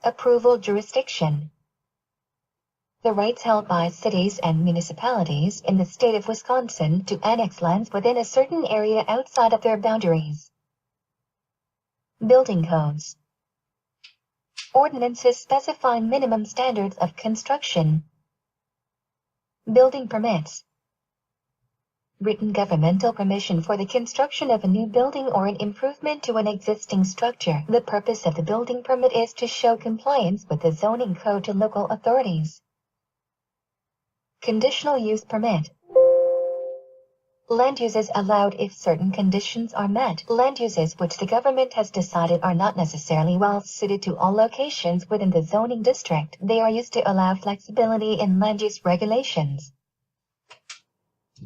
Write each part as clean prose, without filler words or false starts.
Approval jurisdiction. The rights held by cities and municipalities in the state of Wisconsin to annex lands within a certain area outside of their boundaries. Building codes. Ordinances specify minimum standards of construction. Building permits. Written governmental permission for the construction of a new building or an improvement to an existing structure. The purpose of the building permit is to show compliance with the zoning code to local authorities. Conditional use permit. Land uses allowed if certain conditions are met. Land uses which the government has decided are not necessarily well suited to all locations within the zoning district. They are used to allow flexibility in land use regulations.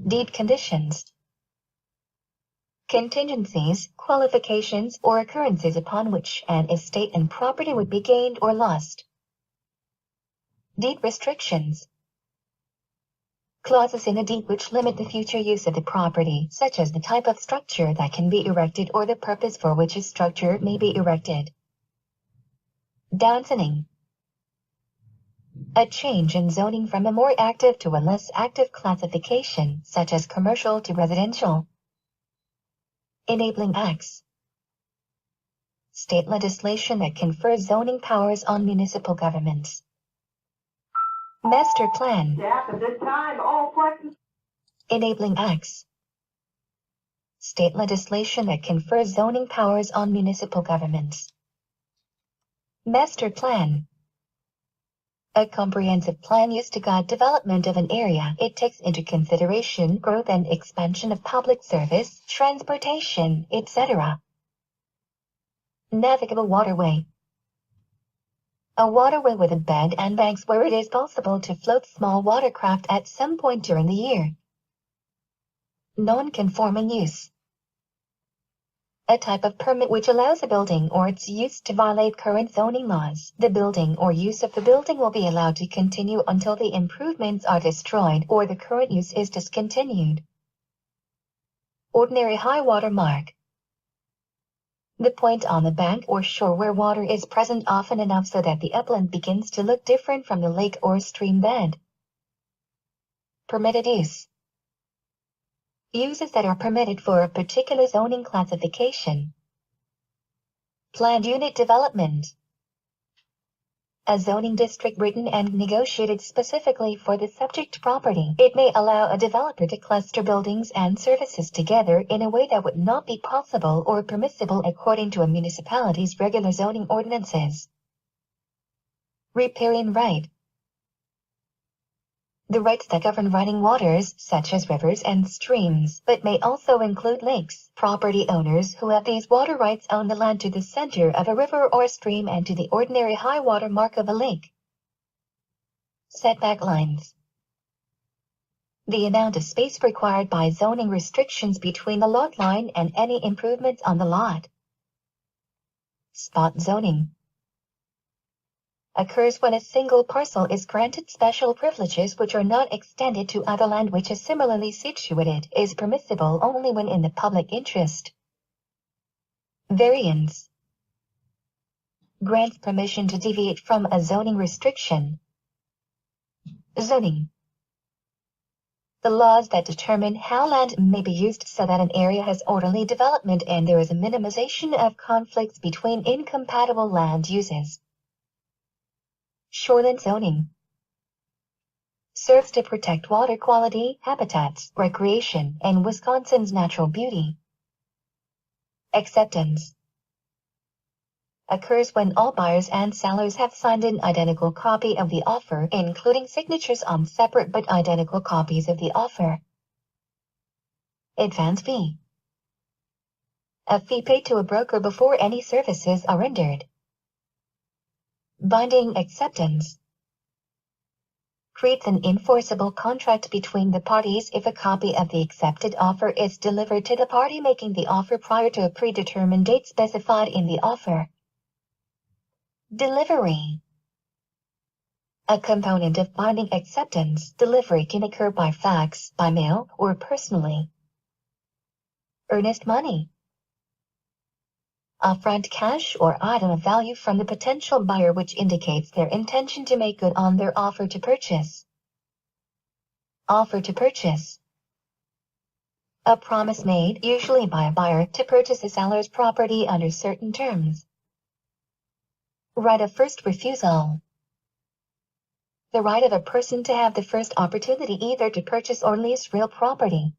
Deed conditions. Contingencies, qualifications, or occurrences upon which an estate and property would be gained or lost. Deed restrictions. Clauses in a deed which limit the future use of the property, such as the type of structure that can be erected or the purpose for which a structure may be erected. Downzoning. A change in zoning from a more active to a less active classification, such as commercial to residential. Enabling acts. State legislation that confers zoning powers on municipal governments. Master plan. Enabling acts. State legislation that confers zoning powers on municipal governments. Master plan. A comprehensive plan used to guide development of an area. It takes into consideration growth and expansion of public service, transportation, etc. Navigable waterway. A waterway with a bed and banks where it is possible to float small watercraft at some point during the year. Non-conforming use. A type of permit which allows a building or its use to violate current zoning laws. The building or use of the building will be allowed to continue until the improvements are destroyed or the current use is discontinued. Ordinary high water mark. The point on the bank or shore where water is present often enough so that the upland begins to look different from the lake or stream bed. Permitted use. Uses that are permitted for a particular zoning classification. Planned unit development. A zoning district written and negotiated specifically for the subject property. It may allow a developer to cluster buildings and services together in a way that would not be possible or permissible according to a municipality's regular zoning ordinances. Riparian right. The rights that govern running waters, such as rivers and streams, but may also include lakes. Property owners who have these water rights own the land to the center of a river or stream and to the ordinary high water mark of a lake. Setback lines. The amount of space required by zoning restrictions between the lot line and any improvements on the lot. Spot zoning. Occurs when a single parcel is granted special privileges which are not extended to other land which is similarly situated, is permissible only when in the public interest. Variance. Grants permission to deviate from a zoning restriction. Zoning. The laws that determine how land may be used so that an area has orderly development and there is a minimization of conflicts between incompatible land uses. Shoreline zoning. Serves to protect water quality, habitats, recreation, and Wisconsin's natural beauty. Acceptance. Occurs when all buyers and sellers have signed an identical copy of the offer, including signatures on separate but identical copies of the offer. Advance fee. A fee paid to a broker before any services are rendered. Binding acceptance. Creates an enforceable contract between the parties if a copy of the accepted offer is delivered to the party making the offer prior to a predetermined date specified in the offer. Delivery. A component of binding acceptance. Delivery can occur by fax, by mail, or personally. Earnest money. Upfront cash or item of value from the potential buyer which indicates their intention to make good on their offer to purchase. Offer to purchase. A promise made, usually by a buyer, to purchase a seller's property under certain terms. Right of first refusal. The right of a person to have the first opportunity either to purchase or lease real property.